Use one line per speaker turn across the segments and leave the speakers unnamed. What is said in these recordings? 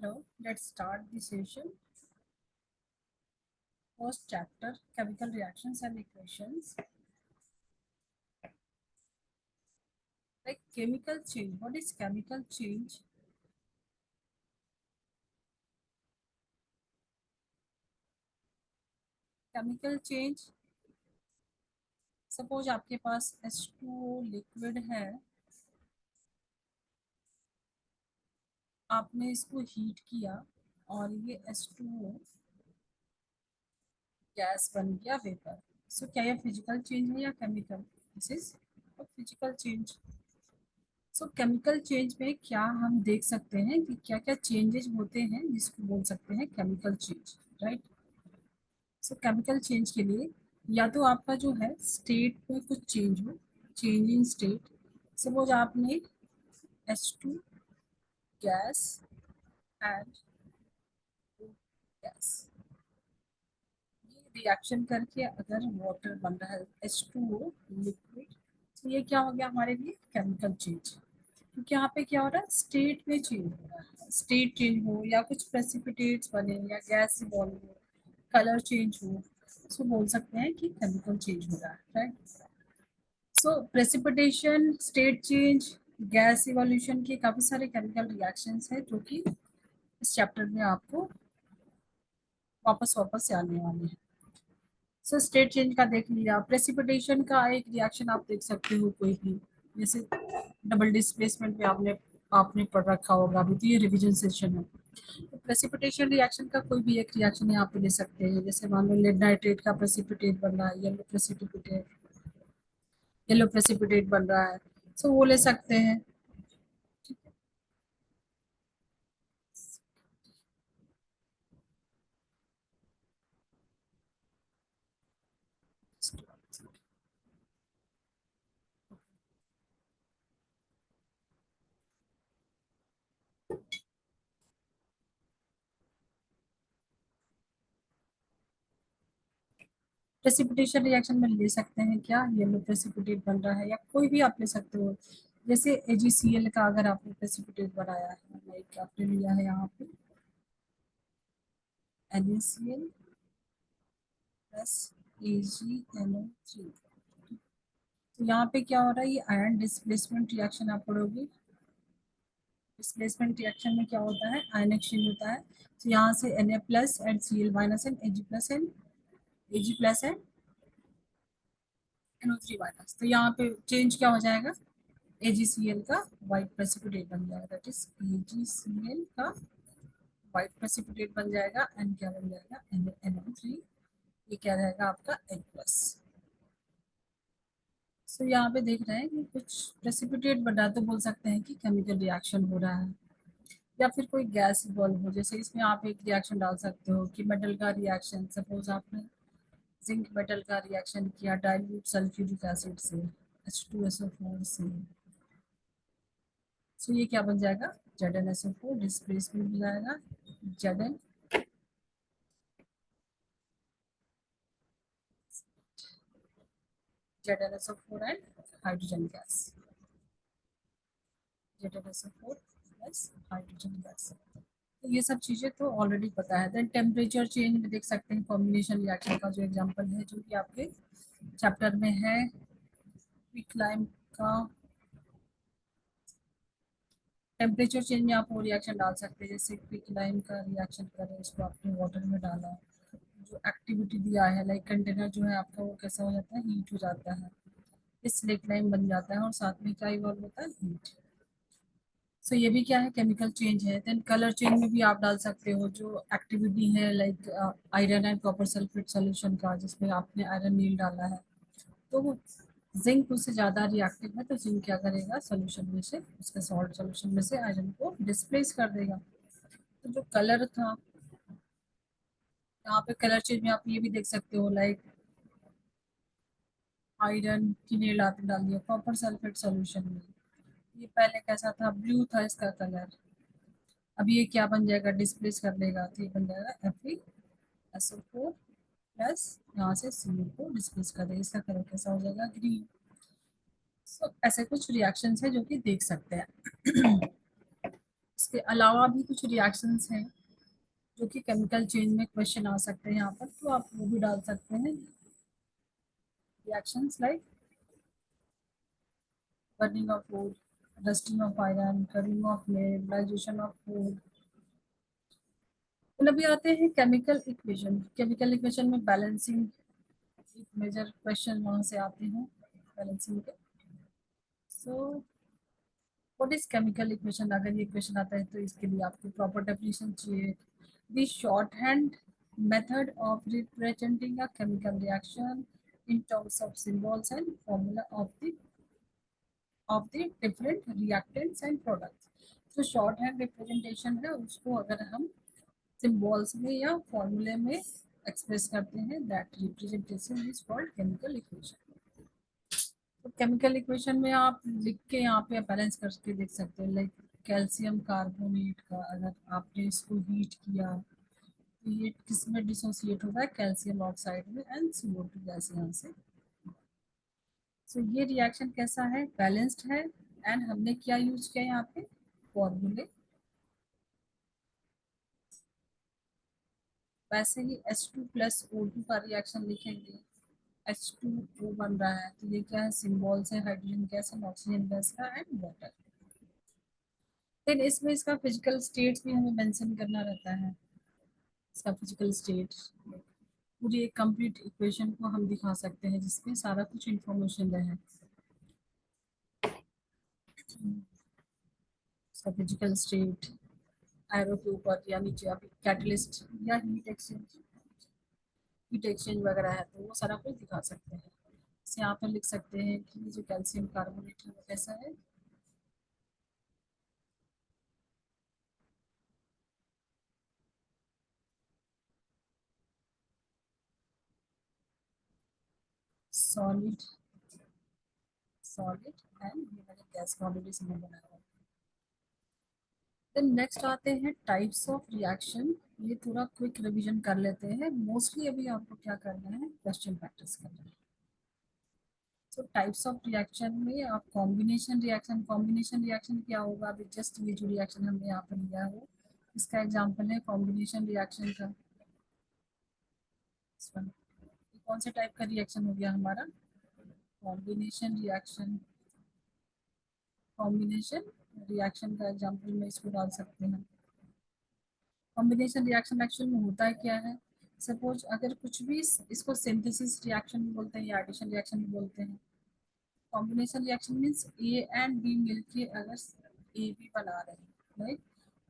Hello, let's start the session. First chapter, chemical reactions and equations. Like chemical change. What is chemical change? Chemical change. Suppose आपके पास H2O liquid है, आपने इसको heat किया और ये H2O gas बन गया वेपर. सो क्या ये फिजिकल चेंज है या chemical? This is physical change. So chemical change में क्या हम देख सकते हैं कि क्या क्या चेंजेस होते हैं जिसको बोल सकते हैं केमिकल चेंज, राइट? सो केमिकल चेंज के लिए या तो आपका जो है स्टेट में कुछ चेंज हो, चेंज इन स्टेट. सपोज आपने H2 गैस एंड गैस ये रिएक्शन करके अगर वाटर बन रहा है H2O लिक्विड, तो ये क्या हो गया हमारे लिए केमिकल चेंज. क्योंकि यहाँ पे क्या हो रहा है, स्टेट में चेंज हो रहा है. स्टेट चेंज हो या कुछ प्रेसिपिटेट्स बने या गैस इवॉल्व हो, कलर चेंज हो, उसको बोल सकते हैं कि केमिकल चेंज हो रहा है, right? So precipitation, state change, gas evolution के काफ़ी सारे केमिकल रिएक्शंस हैं जो कि इस चैप्टर में आपको वापस वापस से आने वाले हैं. सो स्टेट चेंज का देख लिया. प्रेसिपिटेशन का एक रिएक्शन आप देख सकते हो कोई भी, जैसे डबल डिस्प्लेसमेंट में आपने आपने पढ़ रखा होगा अभी, तो ये रिविजन सेशन है. तो प्रेसिपिटेशन रिएक्शन का कोई भी एक रिएक्शन यहाँ पे ले सकते हैं. जैसे मान लो लेड नाइट्रेट का प्रेसिपिटेट बन रहा है, येलो प्रेसिपिटेट बन रहा है, सो वो ले सकते हैं. प्रेसिपिटेशन रिएक्शन में ले सकते हैं क्या, येलो प्रेसिपिटेट बन रहा है, या कोई भी आप ले सकते हो. जैसे AgCl का अगर आपने प्रेसिपिटेट बनाया है, लाइक आपने लिया है यहाँ पे NaCl प्लस AgNO3. तो यहाँ पे क्या हो रहा है, ये आयन डिस्प्लेसमेंट रिएक्शन आप पढ़ोगे. डिस्प्लेसमेंट रिएक्शन में क्या होता है, आयन एक्सचेंज होता है. तो यहाँ से Na plus and Cl minus and Ag plus and NO3 minus. तो यहाँ पे चेंज क्या हो जाएगा, AgCl का वाइट प्रेसिपिटेट बन जाएगा. दैट इज AgCl का वाइट प्रेसिपिटेट बन जाएगा. एंड क्या बन जाएगा, NO3. ये क्या रहेगा आपका N प्लस. सो यहाँ पे देख रहे हैं कि कुछ प्रेसिपिटेट बन रहा है, तो बोल सकते हैं कि केमिकल रिएक्शन हो रहा है. या फिर कोई गैस इवॉल्व हो, जैसे इसमें आप एक रिएक्शन डाल सकते हो कि मेटल का रिएक्शन. सपोज आपने जिंक मेटल का रिएक्शन किया डाइल्यूट सल्फ्यूरिक एसिड से, H2SO4 से. सो ये क्या बन जाएगा, ZnSO4. डिस्प्लेसमेंट हो जाएगा Zn ZnSO4 and hydrogen gas. ZnSO4 plus hydrogen gas. तो ये सब चीज़ें तो ऑलरेडी पता है. देन टेम्परेचर चेंज में देख सकते हैं कॉम्बिनेशन रिएक्शन का जो एग्जांपल है, जो कि आपके चैप्टर में है क्विकलाइम का. टेम्परेचर चेंज में आप वो रिएक्शन डाल सकते हैं, जैसे क्विकलाइम का रिएक्शन करें, उसको आपने वाटर में डाला, जो एक्टिविटी दिया है, लाइक कंटेनर जो है आपका वो कैसा हो जाता है, हीट हो जाता है, इस क्विकलाइम बन जाता है, और साथ में क्या इवॉल्व होता है, हीट. सो ये भी क्या है, केमिकल चेंज है. देन कलर चेंज में भी आप डाल सकते हो जो एक्टिविटी है, like iron and copper sulphate solution का, जिसमें आपने आयरन नील डाला है, तो वो जिंक उससे ज़्यादा रिएक्टिव है, तो जिंक क्या करेगा, सोल्यूशन में से, उसके सॉल्ट सोल्यूशन में से आयरन को डिस्प्लेस कर देगा. तो जो कलर था, यहाँ पे कलर चेंज में आप ये भी देख सकते हो, लाइक आयरन की नील आपने डाल दिया कॉपर सल्फेट सोल्यूशन में. ये पहले कैसा था, ब्लू था इसका कलर. अब ये क्या बन जाएगा, डिस्प्लेस कर देगा, तो ये बन जाएगा FeSO4 प्लस यहाँ से Cl को डिस्प्लेस कर देगा, इसका कलर कैसा हो जाएगा, ग्रीन. सो ऐसे कुछ रिएक्शंस है जो कि देख सकते हैं. इसके इसके अलावा भी कुछ रिएक्शंस हैं जो कि केमिकल चेंज में क्वेश्चन आ सकते हैं यहाँ पर, तो आप वो भी डाल सकते हैं। Reactions like burning of wood, rusting of iron, curling of lead, digestion of food। फिर अभी आते हैं केमिकल इक्वेशन। केमिकल इक्वेशन में बैलेंसिंग एक मेजर क्वेश्चन वहां से आते हैं बैलेंसिंग के। So what is chemical equation? अगर ये क्वेश्चन आता है तो इसके लिए आपको प्रॉपर डेफिनेशन चाहिए। The short hand method of representing a chemical reaction in terms of symbols and formula of the different reactants and products। तो शॉर्ट हैंड रिप्रेजेंटेशन है, उसको अगर हम सिंबल्स में या फॉर्मूले में एक्सप्रेस करते हैं, that representation is called chemical equation. तो केमिकल इक्वेशन में आप लिख के यहाँ पे बैलेंस करके देख सकते हैं। लाइक कैल्शियम कार्बोनेट का अगर आपने इसको हीट किया तो ये किस में डिसोसिएट होगा? कैल्शियम ऑक्साइड में एंड CO2 गैस यहाँ से। सो ये रिएक्शन कैसा है? बैलेंस्ड है। एंड हमने क्या यूज किया यहाँ पे? फॉर्मूले। वैसे ही H2 + O2 का रिएक्शन लिखेंगे, H2O बन रहा है, तो ये क्या है? सिंबल्स है hydrogen gas and oxygen gas का एंड वाटर। फिर इसमें इसका फिजिकल स्टेट्स भी हमें मेंशन करना रहता है। इसका फिजिकल स्टेट पूरी एक कंप्लीट इक्वेशन को हम दिखा सकते हैं जिसमें सारा कुछ इंफॉर्मेशन रहे। इसका फिजिकल स्टेट एरो के ऊपर या नीचे अभी कैटलिस्ट या हीट एक्सचेंज वगैरह है तो वो सारा कुछ दिखा सकते हैं। इसे यहाँ पर लिख सकते हैं कि जो कैल्शियम कार्बोनेट है वो कैसा है? सॉलिड। सॉलिड एंड ये मैंने गैस का ऑलरेडी समझ बनाया हुआ। देन नेक्स्ट आते हैं टाइप्स ऑफ रिएक्शन। ये थोड़ा क्विक रिवीजन कर लेते हैं। मोस्टली अभी आपको क्या करना है? क्वेश्चन प्रैक्टिस करना है। तो टाइप्स ऑफ रिएक्शन में आप कॉम्बिनेशन रिएक्शन क्या होगा? अभी जस्ट ये जो रिएक्शन हमने यहाँ पर लिया है इसका एग्जांपल है कॉम्बिनेशन रिएक्शन का। This one। ये कौन से टाइप का रिएक्शन हो गया हमारा? Combination reaction. कॉम्बिनेशन रिएक्शन का एग्जांपल में इसको डाल सकते हैं। कॉम्बिनेशन रिएक्शन एक्चुअल में होता है क्या है? सपोज अगर कुछ भी इसको सिंथेसिस रिएक्शन भी बोलते हैं या एडिशन रिएक्शन भी बोलते हैं। Combination reaction means A and B मिलके अगर ए बी बना रहे हैं, राइट?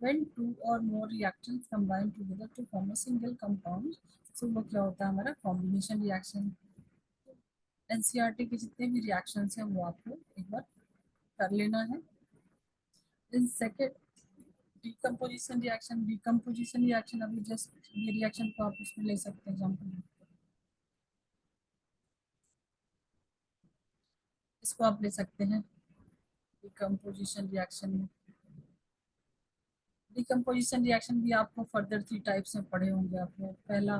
व्हेन टू और more reactions combine together to form a single compound, so वो क्या होता है? हमारा कॉम्बिनेशन रिएक्शन। एनसीईआरटी के जितने भी रिएक्शंस हैं वो आपको एक बार कर लेना है। इन सेकेंड डिकम्पोजिशन रिएक्शन अभी जस्ट ये रिएक्शन को आप इसमें ले सकते हैं एग्जाम्पल। इसको आप ले सकते हैं डिकम्पोजिशन रिएक्शन में। डिकम्पोजिशन रिएक्शन भी आपको फर्दर 3 टाइप्स में पढ़े होंगे आपने। पहला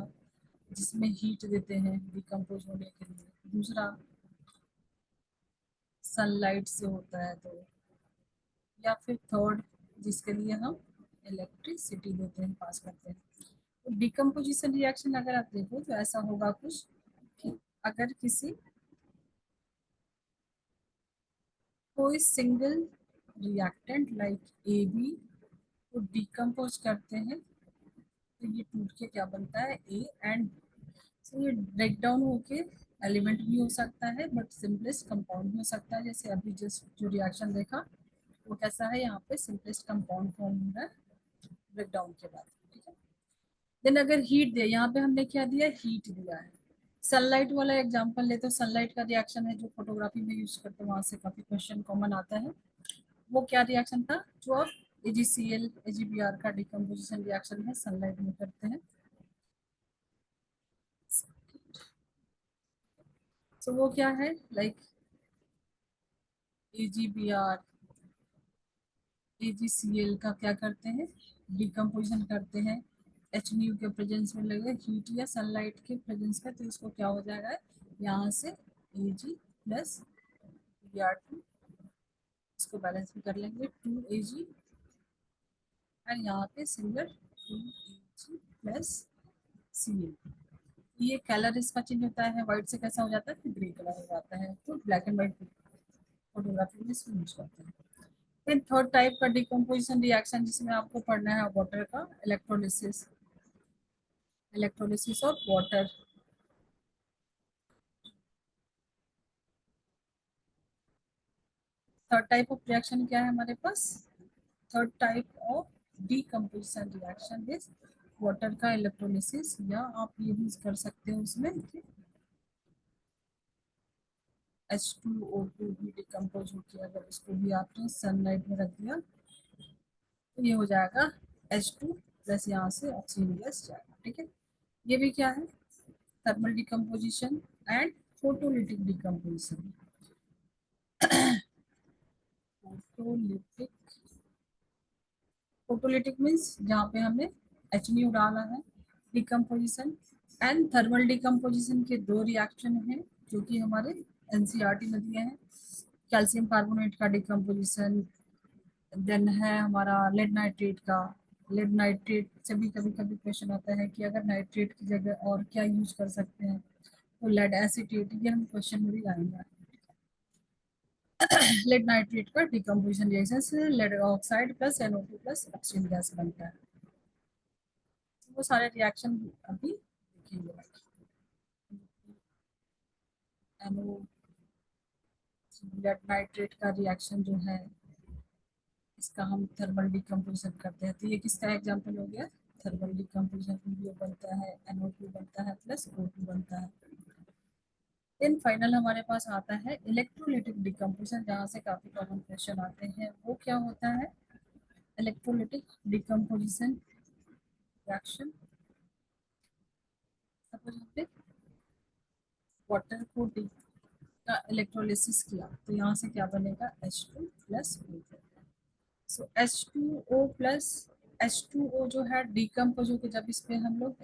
जिसमें हीट देते हैं डिकम्पोज होने के लिए, दूसरा सनलाइट से होता है तो, या फिर थर्ड जिसके लिए हम इलेक्ट्रिसिटी देते हैं, पास करते हैं। तो डिकम्पोजिशन रिएक्शन अगर आप देखो तो ऐसा होगा कुछ कि अगर किसी कोई single reactant like A B को डिकम्पोज करते हैं तो ये टूट के क्या बनता है? A and. सो ये ब्रेक डाउन होके एलिमेंट भी हो सकता है बट सिंपलेस्ट कंपाउंड भी हो सकता है। जैसे अभी जस्ट जो रिएक्शन देखा वो कैसा है? यहाँ पे सिंपलेस्ट कंपाउंड फॉर्म हो रहा है ब्रेक डाउन के बाद, ठीक है। देन अगर हीट दे, यहाँ पे हमने क्या दिया? हीट दिया है। सनलाइट वाला एग्जांपल ले तो सनलाइट का रिएक्शन है जो फोटोग्राफी में यूज करते हैं, वहां से काफी क्वेश्चन कॉमन आता है। वो क्या रिएक्शन था? जो आप AgCl AgBr का डिकम्पोजिशन रिएक्शन है सनलाइट में करते हैं। तो वो क्या है? लाइक AgBr AgCl का क्या करते हैं? डिकम्पोजिशन करते हैं HNu के प्रेजेंस में लगे हीट या सनलाइट के प्रेजेंस में, तो इसको क्या हो जाएगा? यहाँ से Ag + Br2, इसको बैलेंस भी कर लेंगे 2Ag और यहाँ पे सिंगल Ag प्लस Cl। ये कलर इसका चेंज होता है, व्हाइट से कैसा हो जाता है, ग्रे कलर हो जाता है, तो ब्लैक एंड व्हाइट फोटोग्राफी में इसको यूज करते हैं। फिर थर्ड टाइप का डिकम्पोजिशन रिएक्शन जिसमें आपको पढ़ना है वाटर का electrolysis, electrolysis of water. Third type of reaction क्या है हमारे पास, third type of decomposition reaction is water का इलेक्ट्रोलिसिस, या आप ये भी कर सकते हो उसमें H2O2 भी डिकम्पोज होकर, अगर इसको भी आपने सनलाइट में रख दिया तो ये हो जाएगा H2 प्लस यहाँ से ऑक्सीजन गैस जाएगा। ठीक है, ये भी क्या है, thermal decomposition and photolytic decomposition. Photolytic, photolytic means जहाँ पे हमने HNO डाला है। डिकम्पोजिशन एंड थर्मल डिकम्पोजिशन के दो रिएक्शन हैं जो कि हमारे एनसीईआरटी में दिए हैं। कैल्शियम कार्बोनेट का डिकम्पोजिशन, देन है हमारा लेड नाइट्रेट का। लेड नाइट्रेट से भी कभी कभी क्वेश्चन आता है कि अगर नाइट्रेट की जगह और क्या यूज कर सकते हैं, तो लेड एसीटेट, ये हम क्वेश्चन में भी आएंगे। लेड नाइट्रेट का डिकम्पोजिशन रिएक्शन से lead oxide plus NO2 plus oxygen gas बनता है। तो वो सारे रिएक्शन अभी देखेंगे। NO, लेड नाइट्रेट का रिएक्शन जो है इसका हम थर्मल डिकम्पोजिशन करते हैं, तो ये किसका एग्जांपल हो गया, थर्मल डिकम्पोजिशन में ये बनता है NO2 बनता है प्लस O2 बनता है। देन फाइनल हमारे पास आता है इलेक्ट्रोलिटिक डिकम्पोजिशन, जहाँ से काफी कॉमन क्वेश्चन आते हैं। वो क्या होता है, इलेक्ट्रोलिटिक डिकम्पोजिशन रिएक्शन, सपोज हमने वाटर को का इलेक्ट्रोलिसिस किया तो यहाँ से क्या बनेगा H2 प्लस O2। सो H2O प्लस H2O जो है डिकम्पोज होकर जब इस पे हम लोग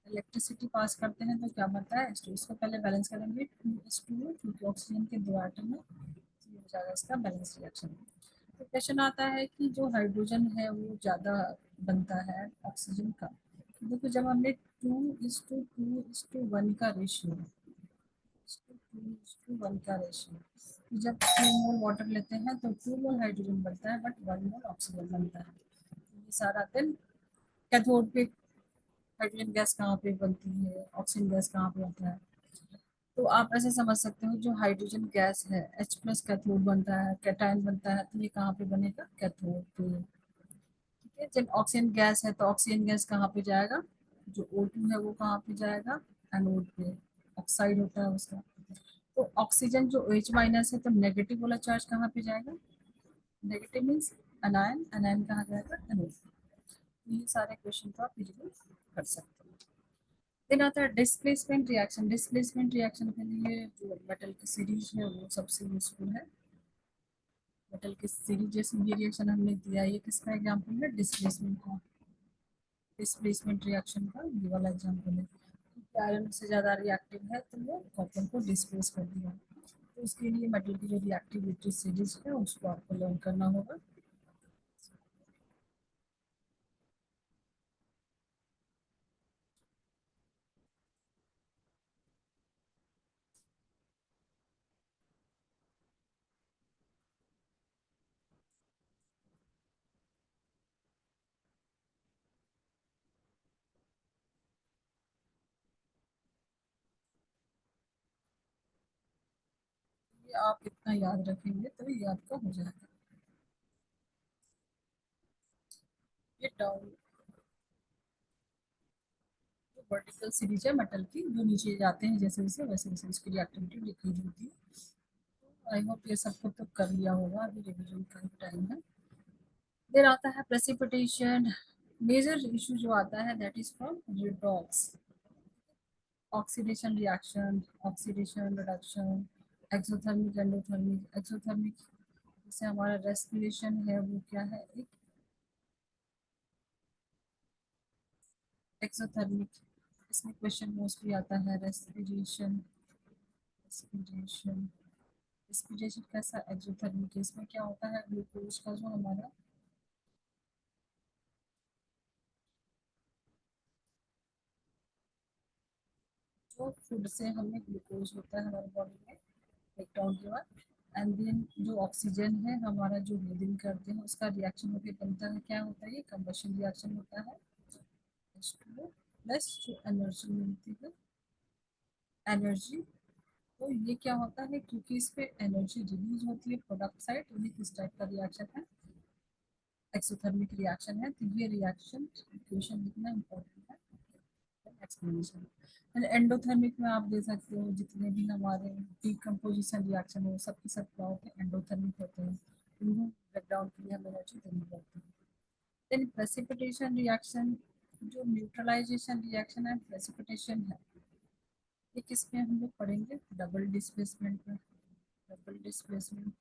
इलेक्ट्रिसिटी पास करते हैं तो क्या बनता है H2। इसको पहले बैलेंस करेंगे 2H2O, क्योंकि ऑक्सीजन के दो एटम है, तो ये हो जाएगा इसका बैलेंस रिएक्शन। तो क्वेश्चन आता है कि जो हाइड्रोजन है वो ज़्यादा बनता है ऑक्सीजन का। तो देखो जब हमने 2:2:1 का रेशियो, 2:1 का रेशियो, जब 2 मोल वाटर लेते हैं तो 2 मोल हाइड्रोजन बनता है बट 1 मोल ऑक्सीजन बनता है। तो ये सारा दिन कैथोड पे हाइड्रोजन गैस कहाँ पे बनती है, ऑक्सीजन गैस कहाँ पे होता है। तो आप ऐसे समझ सकते हो जो हाइड्रोजन गैस है H प्लस कैथोड बनता है, कैटायन बनता है, तो ये कहाँ पे बनेगा, कैथोड पे। ठीक है, जब ऑक्सीजन गैस है तो ऑक्सीजन गैस कहाँ पे जाएगा, जो O2 है वो कहाँ पे जाएगा, एनोड पे, ऑक्साइड होता है उसका। तो ऑक्सीजन जो H माइनस है तो नेगेटिव वाला चार्ज कहाँ पे जाएगा, नेगेटिव मीन्स अनायन, अनायन कहाँ जाएगा, एनोड। ये सारे क्वेश्चन को आप इजीली कर सकते हो। देन आता है डिस्प्लेसमेंट रिएक्शन। डिस्प्लेसमेंट रिएक्शन के लिए जो मेटल की सीरीज है वो सबसे यूजफुल है। मेटल की सीरीज जैसे ये रिएक्शन हमने दिया, ये किसका एग्जांपल है, डिस्प्लेसमेंट का, डिस्प्लेसमेंट रिएक्शन का ये वाला एग्जांपल है। आयरन से ज़्यादा रिएक्टिव है तो वो कॉपर को डिस्प्लेस कर दिया। तो उसके लिए मेटल की जो रिएक्टिविटी सीरीज है उसको आपको लर्न करना होगा। ये आप इतना याद रखेंगे तो ये आपका हो जाएगा। ये डाउन वर्टिकल सीरीज है मेटल की, जो नीचे जाते हैं जैसे जैसे वैसे वैसे उसकी रिएक्टिविटी डिक्रीज होती है। आई होप ये सबको तो कर लिया होगा, अभी रिवीजन का टाइम है। फिर आता है प्रेसिपिटेशन। मेजर इशू जो आता है that is from redox, oxidation reaction, oxidation reduction, exothermic endothermic. Exothermic जैसे हमारा रेस्पिरेशन है वो क्या है, एक एक्सोथर्मिक। इसमें क्वेश्चन मोस्टली आता है रेस्पिरेशन, रेस्पिरेशन, रेस्पिरेशन कैसा, एक्सोथर्मिक। इसमें क्या होता है, ग्लूकोज का जो हमारा इसको फूड से हमें ग्लूकोज होता है हमारे बॉडी में ब्रेक डाउन के बाद, एंड देन जो ऑक्सीजन है हमारा जो ब्रीदिंग करते हैं उसका रिएक्शन होकर बनता है, क्या होता है, ये कंबशन रिएक्शन होता है। H2O प्लस जो एनर्जी मिलती है, एनर्जी, तो ये क्या होता है, क्योंकि इस पे एनर्जी रिलीज होती है प्रोडक्ट साइड, तो ये किस टाइप का रिएक्शन है, एक्सोथर्मिक रिएक्शन है। तो ये रिएक्शन इक्वेशन लिखना इम्पोर्टेंट है एक्सप्लेनेशन। एंडोथर्मिक में आप दे सकते हो जितने भी हमारे डिकम्पोजिशन रिएक्शन है सबके सब क्या होते हैं, एंडोथर्मिक होते हैं, इनको ब्रेक डाउन के लिए हमें एनर्जी देनी पड़ती है। देन प्रेसिपिटेशन रिएक्शन, जो न्यूट्रलाइजेशन रिएक्शन है प्रेसिपिटेशन है, ये किस में हम लोग पढ़ेंगे, डबल डिस्प्लेसमेंट में, डबल डिस्प्लेसमेंट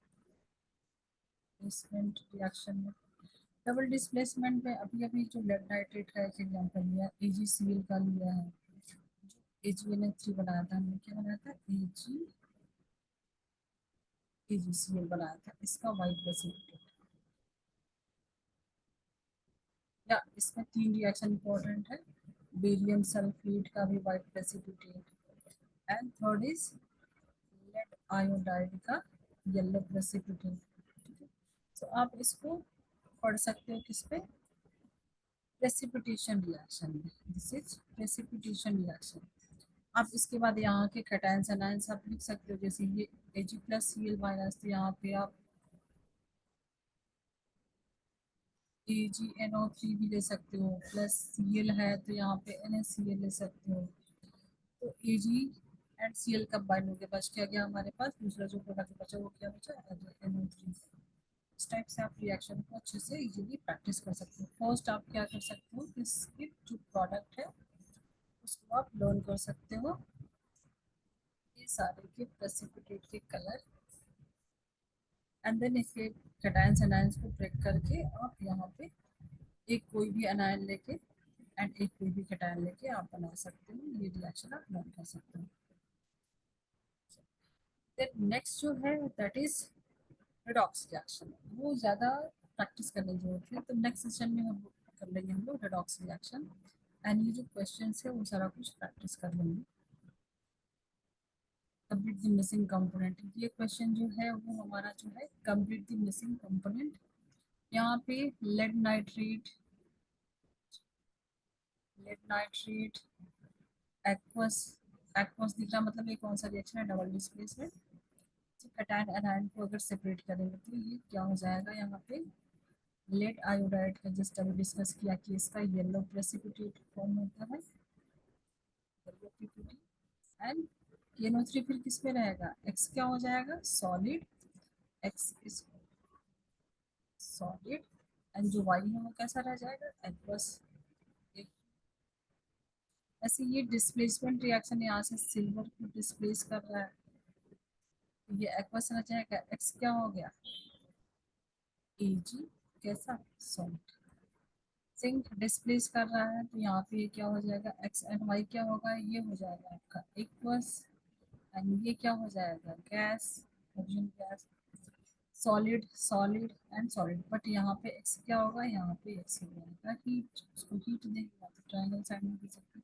डिस्प्लेसमेंट रिएक्शन में। डबल डिस्प्लेसमेंट में अभी अभी जो लेड नाइट्रेट का एक एग्जांपल लिया, AgCl का लिया है, AgNH3 बनाया था हमने, क्या बनाया था, AgCl बनाया था, इसका वाइट प्रेसिपिटेट, या इसमें तीन रिएक्शन इंपॉर्टेंट है, बेरियम सल्फेट का भी white precipitate, and third is lead iodide का येलो प्रेसिपिटेट। ठीक है, तो आप इसको पढ़ सकते हो किस पे, प्रेसिपिटेशन रिएक्शन में, दिस इज प्रेसिपिटेशन रिएक्शन। आप इसके बाद यहाँ के कैटायंस एनायंस आप लिख सकते हो, जैसे ये Ag+Cl- तो यहाँ पे आप AgNO3 भी ले सकते हो, प्लस Cl है तो यहाँ पे NaCl ले सकते हो। तो Ag एंड Cl कब बाइंड हो गया, बच क्या गया हमारे पास, दूसरा जो प्रोडक्ट बचा वो क्या बचा, NO3। इस टाइप से आप रिएक्शन को अच्छे से इजीली प्रैक्टिस कर सकते हो। फर्स्ट आप क्या कर सकते हो, इसके जो प्रोडक्ट है उसको आप लर्न कर सकते हो, ये सारे के प्रेसिपिटेट के कलर, एंड देन इसके कैटायंस एनायंस को ब्रेक करके आप यहाँ पे एक कोई भी अनायन लेके एंड एक कोई भी कैटायन लेके आप बना सकते हो, ये रिएक्शन आप लर्न कर सकते हो। देन नेक्स्ट जो है दैट इज रेडॉक्स रिएक्शन, वो ज़्यादा प्रैक्टिस करने की जरूरत है, तो नेक्स्ट सेशन में हम कर लेंगे हम लोग रेडॉक्स रिएक्शन, एंड ये जो क्वेश्चन है वो सारा कुछ प्रैक्टिस कर लेंगे। कंप्लीट द मिसिंग कंपोनेंट, ये क्वेश्चन जो है वो हमारा जो है कंप्लीट द मिसिंग कंपोनेंट, यहाँ पे lead nitrate, lead nitrate aqueous, aqueous दिख रहा मतलब ये कौन सा रिएक्शन है, डबल डिस्प्लेसमेंट। तो कैटायन एनायन को अगर सेपरेट करेंगे तो ये क्या हो जाएगा, यहाँ पे लेड आयोडाइड का जस्ट अभी डिस्कस किया कि इसका येलो प्रेसिपिटेट फॉर्म होता है, येलो पीपीटी, एंड KNO3 फिर किस में रहेगा, एक्स क्या हो जाएगा, solid, x is solid, and जो वाई है वो कैसा रह जाएगा, एक्वस। ऐसे ये डिस्प्लेसमेंट रिएक्शन यहाँ से सिल्वर को डिस्प्लेस कर रहा है, ये एक्वस रह जाएगा, एक्स क्या हो गया, Ag कैसा, सॉलिड। सिंक डिस्प्लेस कर रहा है तो यहाँ पे क्या हो जाएगा, एक्स एंड वाई क्या होगा, ये हो जाएगा आपका एक्वस, एंड ये क्या हो जाएगा, gas, hydrogen gas, solid solid and solid, but यहाँ पे एक्स क्या होगा, यहाँ पे एक्स हो जाएगा हीट, उसको हीट देगा तो ट्रायंगल साइड में भी सकते।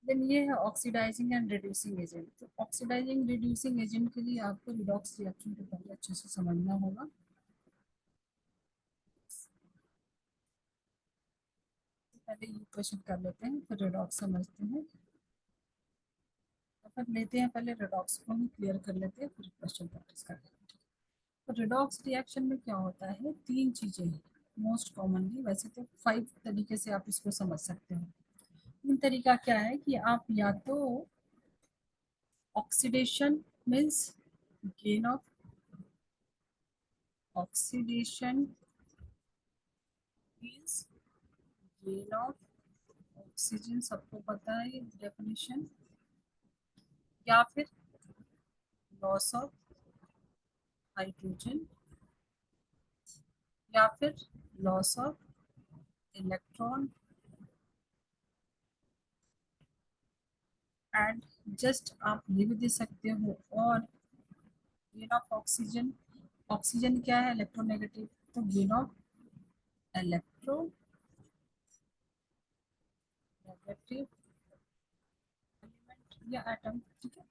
देन ये है ऑक्सीडाइजिंग एंड रिड्यूसिंग एजेंट, तो ऑक्सीडाइजिंग रिड्यूसिंग एजेंट के लिए आपको रिडॉक्स रिएक्शन को पहले अच्छे से समझना होगा। तो पहले ये क्वेश्चन कर लेते हैं फिर रिडॉक्स समझते हैं, तो फिर लेते हैं पहले रिडॉक्स को ही क्लियर कर लेते हैं फिर क्वेश्चन प्रैक्टिस कर लेते हैं। तो रिडॉक्स रिएक्शन में क्या होता है, तीन चीजें हैं मोस्ट कॉमनली, वैसे तो 5 तरीके से आप इसको समझ सकते हो। तीन तरीका क्या है कि आप या तो oxidation means gain of oxidation means gain of oxygen, सबको पता है ये डेफिनेशन, या फिर लॉस ऑफ हाइड्रोजन, या फिर loss of electron, and just आप ये भी दे सकते हो, और गेन ऑफ ऑक्सीजन, ऑक्सीजन क्या है, इलेक्ट्रोनेगेटिव, तो गेन ऑफ इलेक्ट्रोनेगेटिव एलिमेंट, या एटम, ठीक है।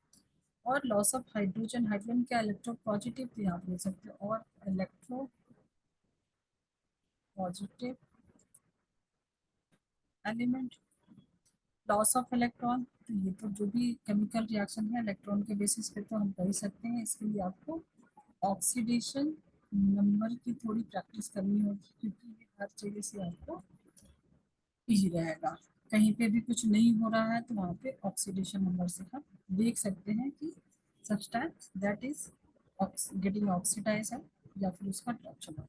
और लॉस ऑफ हाइड्रोजन, हाइड्रोजन क्या इलेक्ट्रो पॉजिटिव तो यहाँ बोल सकते हो, और electro positive element. Loss of electron, तो ये तो जो भी केमिकल रिएक्शन है इलेक्ट्रॉन के बेसिस पे तो हम कर ही सकते हैं, इसके लिए आपको ऑक्सीडेशन नंबर की थोड़ी प्रैक्टिस करनी होगी, क्योंकि ये हर जगह से आपको इजी रहेगा। कहीं पे भी कुछ नहीं हो रहा है तो वहाँ पे ऑक्सीडेशन नंबर से हम देख सकते हैं कि substance that is getting oxidise है या फिर उसका रिडक्शन हो।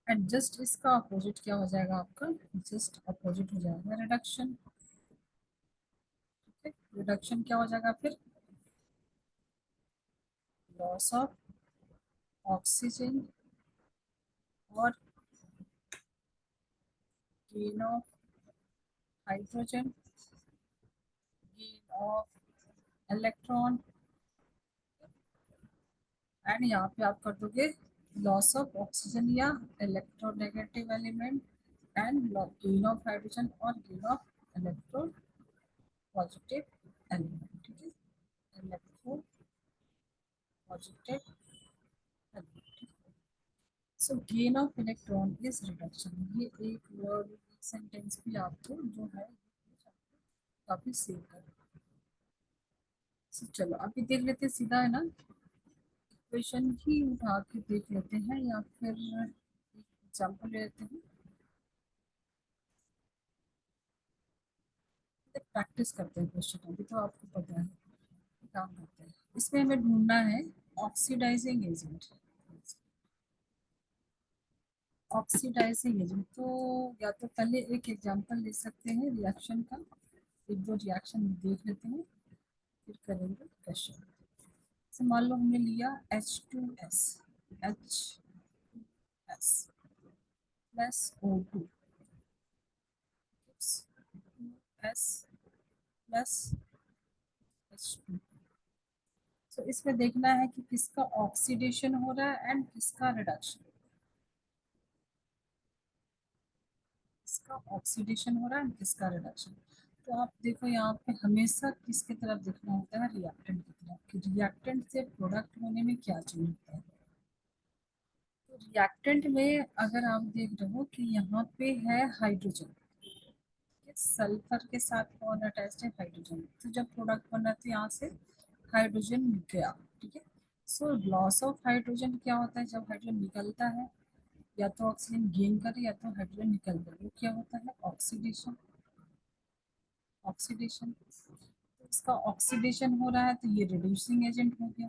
एंड जस्ट इसका अपोजिट क्या हो जाएगा आपका, जस्ट अपोजिट हो जाएगा रिडक्शन। रिडक्शन क्या हो जाएगा फिर, लॉस ऑफ ऑक्सीजन और gain of hydrogen, gain of electron, and यहाँ पे आप कर दोगे लॉस ऑफ ऑक्सीजन या electronegative element and gain of hydrogen और gain of electropositive element, ठीक है। Electropositive element. So gain of electron is reduction, ये एक वर्ड एक सेंटेंस भी आपको जो है काफी सेव कर। So, चलो अभी देख लेते सीधा है ना, क्वेश्चन ही उठा के देख लेते हैं या फिर एग्जाम्पल ले लेते हैं, प्रैक्टिस करते हैं क्वेश्चन। अभी तो आपको पता है काम करते हैं। इसमें हमें ढूंढना है ऑक्सीडाइजिंग एजेंट। ऑक्सीडाइजिंग एजेंट तो या तो पहले एक एग्जांपल ले सकते हैं रिएक्शन का, एक दो रिएक्शन देख लेते हैं फिर करेंगे क्वेश्चन। तो मान लो हमने लिया H2S, HS plus O2 S plus H2। तो इसमें देखना है कि किसका ऑक्सीडेशन हो रहा है एंड किसका रिडक्शन। किसका ऑक्सीडेशन हो रहा है किसका रिडक्शन। तो आप देखो यहाँ पे हमेशा किसकी तरफ देखना होता है, रिएक्टेंट की तरफ, कि रिएक्टेंट से प्रोडक्ट होने में क्या चेंज होता है। तो रिएक्टेंट में अगर आप देख रहे हो कि यहाँ पे है हाइड्रोजन, सल्फर के साथ कौन अटैच्ड है, हाइड्रोजन। तो जब प्रोडक्ट बना तो यहाँ से हाइड्रोजन गया, ठीक है। सो लॉस ऑफ हाइड्रोजन क्या होता है, जब हाइड्रोजन निकलता है या तो ऑक्सीजन गेन करे या तो हाइड्रोजन निकल करे, वो क्या होता है ऑक्सीडेशन। ऑक्सीडेशन, तो इसका ऑक्सीडेशन हो रहा है तो ये रिड्यूसिंग एजेंट हो गया,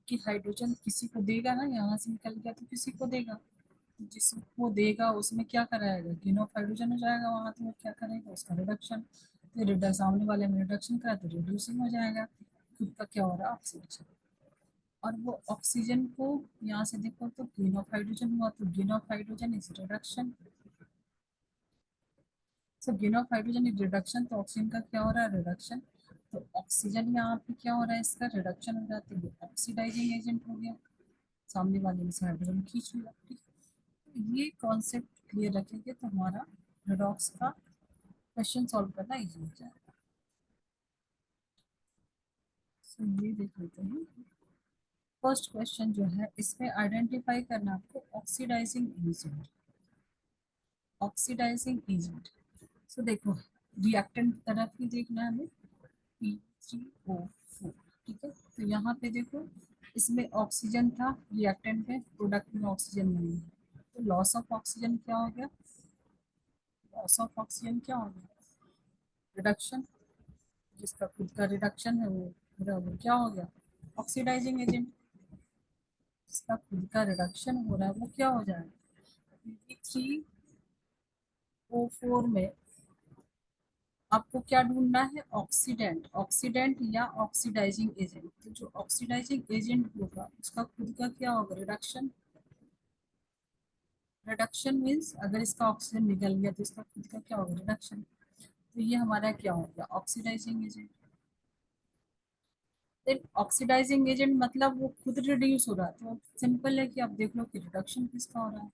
कि हाइड्रोजन किसी को देगा ना, यहाँ से निकल गया तो किसी को देगा, जिसको देगा उसमें क्या कराएगा, गेन ऑफ हाइड्रोजन हो जाएगा वहाँ, तो वो क्या करेगा उसका रिडक्शन। तो रिडक्शन सामने वाले में रिडक्शन करा तो रिड्यूसिंग हो जाएगा, खुद का क्या हो रहा है ऑक्सीडेशन। और वो ऑक्सीजन को यहाँ से देखो तो गेन ऑफ हाइड्रोजन हुआ, तो gain of hydrogen is reduction. So gain of hydrogen is reduction, तो ऑक्सीजन का क्या हो रहा है रिडक्शन। तो ऑक्सीजन यहाँ पे क्या हो रहा है, इसका रिडक्शन हो रहा है, तो ये ऑक्सीडाइजिंग एजेंट हो गया, सामने वाले में से हाइड्रोजन खींच लिया, ठीक है। तो ये कॉन्सेप्ट क्लियर रखेंगे तो हमारा रेडॉक्स का क्वेश्चन सॉल्व करना इजी हो जाएगा। सो ये देख लेते हैं फर्स्ट क्वेश्चन जो है, इसमें आइडेंटिफाई करना आपको ऑक्सीडाइजिंग एजेंट। ऑक्सीडाइजिंग एजेंट, सो देखो रिएक्टेंट तरफ ही देखना है हमें, P3O4, ठीक है। तो यहाँ पे देखो इसमें ऑक्सीजन था रिएक्टेंट में, प्रोडक्ट में ऑक्सीजन नहीं है, तो लॉस ऑफ ऑक्सीजन क्या हो गया, लॉस ऑफ ऑक्सीजन क्या हो गया रिडक्शन। जिसका खुद का रिडक्शन है वो पूरा वो क्या हो गया ऑक्सीडाइजिंग एजेंट। जिसका खुद का रिडक्शन हो रहा है वो क्या हो जाएगा, P3O4 में आपको क्या ढूंढना है, ऑक्सीडेंट, ऑक्सीडेंट या ऑक्सीडाइजिंग एजेंट। तो जो ऑक्सीडाइजिंग एजेंट होगा उसका खुद का क्या होगा रिडक्शन। रिडक्शन मीन्स अगर इसका ऑक्सीजन निकल गया तो इसका खुद का क्या होगा रिडक्शन। तो ये हमारा क्या हो गया oxidising agent. Then oxidising agent मतलब वो खुद रिड्यूस हो रहा है, तो सिंपल है कि आप देख लो कि रिडक्शन किसका हो रहा है।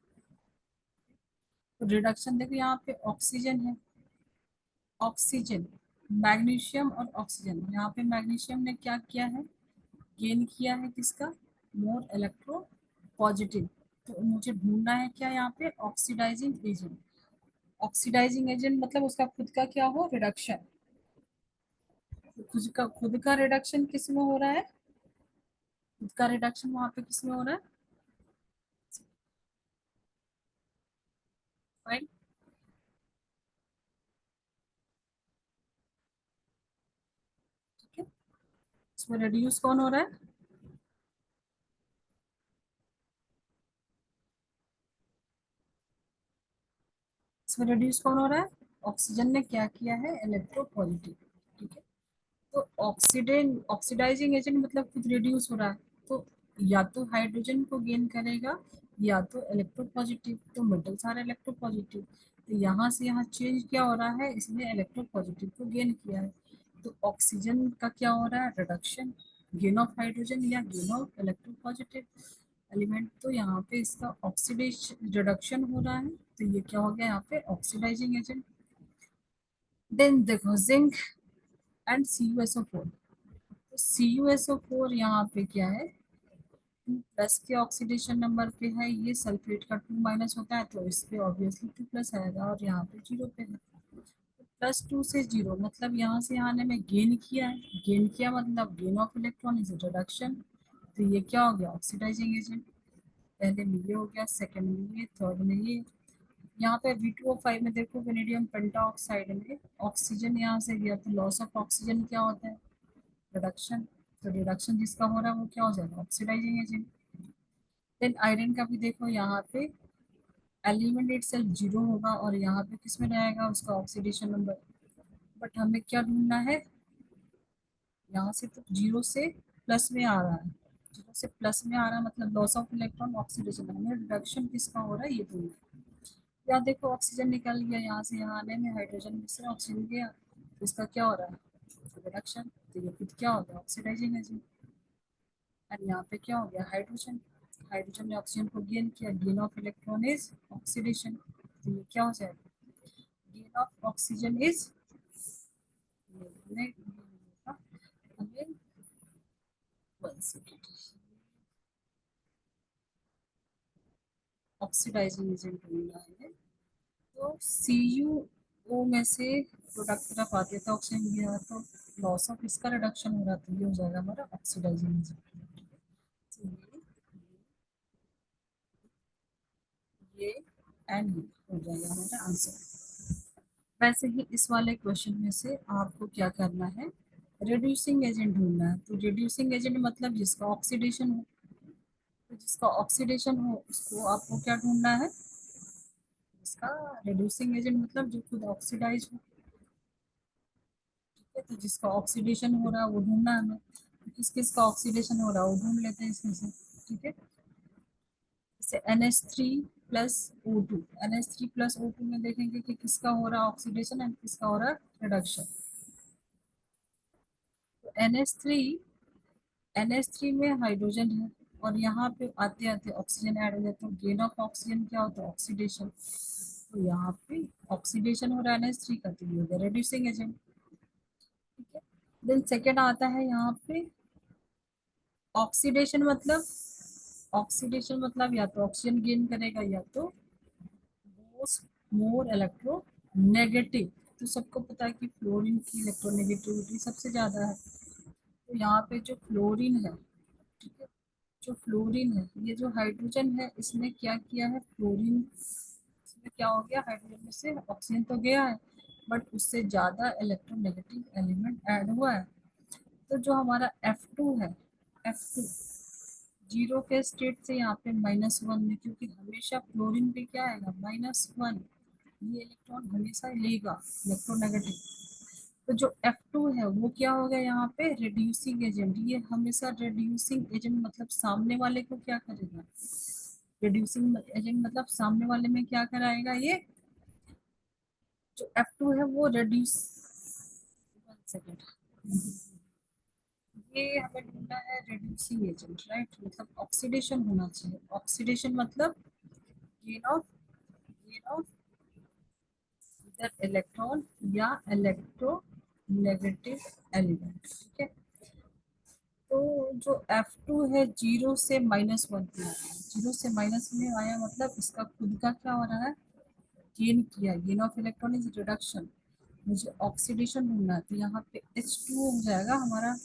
तो रिडक्शन देखो यहाँ पे ऑक्सीजन है, ऑक्सीजन, मैग्नीशियम और ऑक्सीजन, यहाँ पे मैग्नीशियम ने क्या किया है, गेन किया है किसका, मोर इलेक्ट्रो पॉजिटिव। तो मुझे ढूंढना है क्या यहाँ पे, ऑक्सीडाइजिंग एजेंट। ऑक्सीडाइजिंग एजेंट मतलब उसका खुद का क्या हो, रिडक्शन। खुद का रिडक्शन किस में हो रहा है, खुद का रिडक्शन वहां पे किस में हो रहा है, फाइन। ठीक है, इसमें रिड्यूस कौन हो रहा है, इसमें रिड्यूस कौन हो रहा है, ऑक्सीजन ने क्या किया है, इलेक्ट्रोपॉजिटिव। ठीक है, तो ऑक्सीडाइजिंग एजेंट मतलब खुद रिड्यूस हो रहा है, तो या तो हाइड्रोजन को गेन करेगा या तो इलेक्ट्रोपॉजिटिव, तो मेटल सारे इलेक्ट्रोपॉजिटिव। तो यहाँ से यहाँ चेंज क्या हो रहा है, इसने इलेक्ट्रोपॉजिटिव को गेन किया है। तो ऑक्सीजन का क्या हो रहा है, रिडक्शन, गेन ऑफ हाइड्रोजन या गेन ऑफ इलेक्ट्रोपॉजिटिव एलिमेंट। तो यहाँ पे इसका ऑक्सीडेशन रिडक्शन हो रहा है, तो ये क्या हो गया यहाँ पे, ऑक्सीडाइजिंग एजेंट। देन देखो जिंक एंड CuSO4। तो CuSO4 यहाँ पे क्या है, 2+ के ऑक्सीडेशन नंबर पे है, ये सल्फेट का 2- होता है, तो इस पे ऑब्वियसली 2+ आएगा, और यहाँ पे 0 पे है। +2 से 0 मतलब यहाँ से यहाँ ने में गेन किया है, गेन किया मतलब gain of electron is reduction. तो ये क्या हो गया, ऑक्सीडाइजिंग एजेंट। पहले में ये हो गया, सेकंड में ये, थर्ड में ये। यहाँ पे V2O5 में देखो, वेनेडियम पेंटाऑक्साइड में ऑक्सीजन यहाँ से गया, तो लॉस ऑफ ऑक्सीजन क्या होता है, रिडक्शन। तो रिडक्शन जिसका हो रहा है वो क्या हो जाएगा, ऑक्सीडाइजिंग एजेंट। देन आयरन का भी देखो, यहाँ पे एलिमेंट इट सेल्फ 0 होगा, और यहाँ पे किस में रहेगा, उसका ऑक्सीडेशन नंबर। बट हमें क्या ढूंढना है, यहाँ से तो 0 से प्लस में आ रहा है, 0 से प्लस में आ रहा है मतलब लॉस ऑफ इलेक्ट्रॉन, ऑक्सीडेशन, हमें रिडक्शन किसका हो रहा है ये ढूंढना है। यहाँ देखो ऑक्सीजन निकल गया, यहाँ से यहाँ आने में हाइड्रोजन में से ऑक्सीजन गया, तो इसका क्या हो रहा है, रिडक्शन। तो ये फिर क्या हो गया, ऑक्सीडाइजिंग एजेंट। और यहाँ पे क्या हो गया, हाइड्रोजन, हाइड्रोजन ने ऑक्सीजन को गेन किया, gain of electron is oxidation. तो ये क्या हो जाएगा, गेन ऑफ ऑक्सीजन इज, हमें 1 सेकेंड, ऑक्सीडाइजिंग एजेंट ढूंढना है। तो CuO में से प्रोडक्ट तरफ आते थे ऑक्सीजन गया, तो लॉस ऑफ इसका रिडक्शन हो रहा, तो ये हो जाएगा हमारा ऑक्सीडाइजिंग एजेंट। तो ये एंड ये हो जाएगा हमारा आंसर। वैसे ही इस वाले क्वेश्चन में से आपको क्या करना है, रिड्यूसिंग एजेंट ढूंढना है। तो रिड्यूसिंग एजेंट मतलब जिसका ऑक्सीडेशन हो, तो जिसका ऑक्सीडेशन हो उसको आपको क्या ढूंढना है, इसका रिड्यूसिंग एजेंट मतलब जो खुद ऑक्सीडाइज हो। ठीक है, तो जिसका ऑक्सीडेशन हो रहा है वो ढूंढना है हमें, तो किस किस का ऑक्सीडेशन हो रहा है वो ढूंढ लेते हैं इसमें से। ठीक है, जैसे NH3+O2, NH3+O2 में देखेंगे कि किसका हो रहा है ऑक्सीडेशन एंड किसका हो रहा है रिडक्शन। तो NH3 में हाइड्रोजन है, और यहाँ पे आते आते ऑक्सीजन ऐड हो जाता है, तो गेन ऑफ ऑक्सीजन क्या होता है, ऑक्सीडेशन। तो यहाँ पे ऑक्सीडेशन हो रहा है NH3 का, तो ये हो गया रिड्यूसिंग एजेंट। ठीक है, देन सेकेंड आता है यहाँ पे ऑक्सीडेशन मतलब, ऑक्सीडेशन मतलब या तो ऑक्सीजन गेन करेगा या तो मोर इलेक्ट्रो नेगेटिव। तो सबको पता है कि फ्लोरीन की इलेक्ट्रोनेगेटिविटी सबसे ज़्यादा है। तो यहाँ पे जो फ्लोरीन है, ठीक है, जो फ्लोरीन है, ये जो हाइड्रोजन है इसने क्या किया है, फ्लोरीन इसमें क्या हो गया, हाइड्रोजन में से ऑक्सीजन तो गया है, बट उससे ज़्यादा इलेक्ट्रोनेगेटिव एलिमेंट ऐड हुआ है। तो जो हमारा F2 है, F2 जीरो के स्टेट से यहाँ पे -1 में, क्योंकि हमेशा फ्लोरीन पे क्या आएगा, -1, ये इलेक्ट्रॉन हमेशा लेगा इलेक्ट्रोनेगेटिव। तो जो F2 है वो क्या हो गया यहाँ पे, रिड्यूसिंग एजेंट। ये हमेशा रिड्यूसिंग एजेंट मतलब सामने वाले को क्या करेगा, रिड्यूसिंग एजेंट मतलब सामने वाले में क्या कराएगा, ये जो F2 है वो रिड्यूस, 1 सेकेंड, ये हमें ढूंढना है रिड्यूसिंग एजेंट, राइट, मतलब ऑक्सीडेशन होना चाहिए। ऑक्सीडेशन मतलब गेन ऑफ, गेन ऑफ इधर इलेक्ट्रॉन या इलेक्ट्रोनेगेटिव एलिमेंट। ठीक है, तो जो F2 है 0 से -1 में आया, 0 से माइनस में आया मतलब इसका खुद का क्या हो रहा है, गेन किया, gain of electron is reduction. मुझे ऑक्सीडेशन ढूंढना है, तो यहाँ पे H2 हो जाएगा हमारा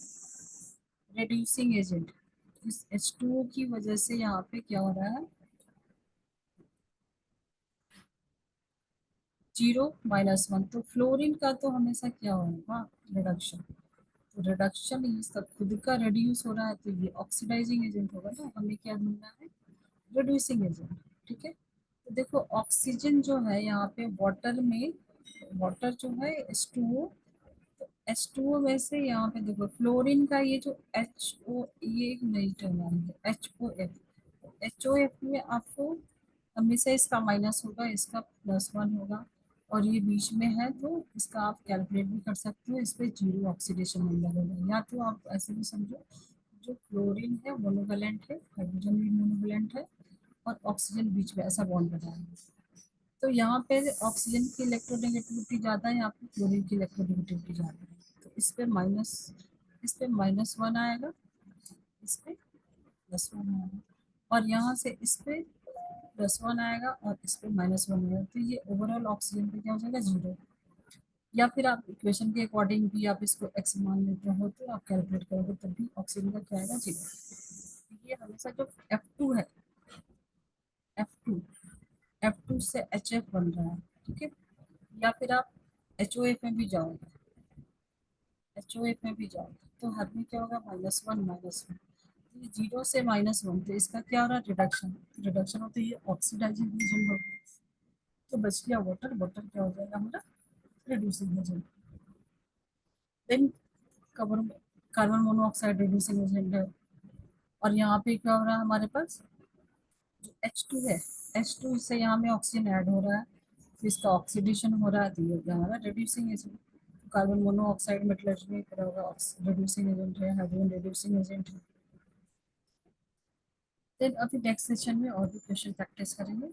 रिड्यूसिंग एजेंट। इस H2O की वजह से यहाँ पे क्या हो रहा है, 0 -1, तो फ्लोरीन का तो हमेशा क्या होगा, रिडक्शन। तो रिडक्शन इसका खुद का रिड्यूस हो रहा है, तो ये ऑक्सीडाइजिंग एजेंट होगा ना, हमें क्या ढूंढना है, रिड्यूसिंग एजेंट। ठीक है, तो देखो ऑक्सीजन जो है यहाँ पे वाटर में, वाटर जो है H2O, तो H2O में से यहाँ पे देखो फ्लोरीन का ये जो HO, ये एक नई टर्म आई है HOF। HOF में आपको हमेशा इसका माइनस होगा, इसका +1 होगा, और ये बीच में है तो इसका आप कैलकुलेट भी कर सकते हो, इस पर 0 ऑक्सीडेशन नंबर होगा। या तो आप ऐसे भी समझो, जो क्लोरीन है मोनोवेलेंट है, हाइड्रोजन भी मोनोवेलेंट है, और ऑक्सीजन बीच में ऐसा बॉन्ड बना है। तो यहाँ पे ऑक्सीजन की इलेक्ट्रोनेगेटिविटी ज़्यादा है, यहाँ पे क्लोरीन की इलेक्ट्रोनेगेटिविटी ज़्यादा है, तो इस पे -1 आएगा, इस पे +1 आएगा, और यहाँ से इस पे +1 आएगा, और इस पे -1 आएगा, तो ये ओवरऑल ऑक्सीजन पे क्या हो जाएगा, 0। या फिर आप इक्वेशन के अकॉर्डिंग भी आप इसको एक्स मान लेते हो, तो आप कैलकुलेट करोगे तब भी ऑक्सीजन का क्या आएगा, 0। ये हमेशा जो F2 है, F2 F2 से HF बन रहा है। ठीक है, या फिर आप HOF में भी जाओगे, HOF में भी जाओगे तो हर में क्या होगा, -1 ये 0 से -1, तो इसका क्या हो रहा है, रिडक्शन। रिडक्शन होता है, ये ऑक्सीडाइजिंग एजेंट हो गया, तो बच गया वाटर। वाटर क्या हो जाएगा हमारा, reducing agent. Then carbon carbon monoxide reducing agent है, और यहाँ पे क्या हो रहा है हमारे पास, जो H2 है, H2 से यहाँ में ऑक्सीजन ऐड हो रहा है, तो इसका ऑक्सीडेशन हो रहा है, तो ये हो गया हमारा reducing agent. Carbon monoxide metallurgy में क्या होगा, रिड्यूसिंग एजेंट है, हाइड्रोजन रिड्यूसिंग एजेंट है। देन अभी नेक्स्ट सेशन में और भी क्वेश्चन प्रैक्टिस करेंगे।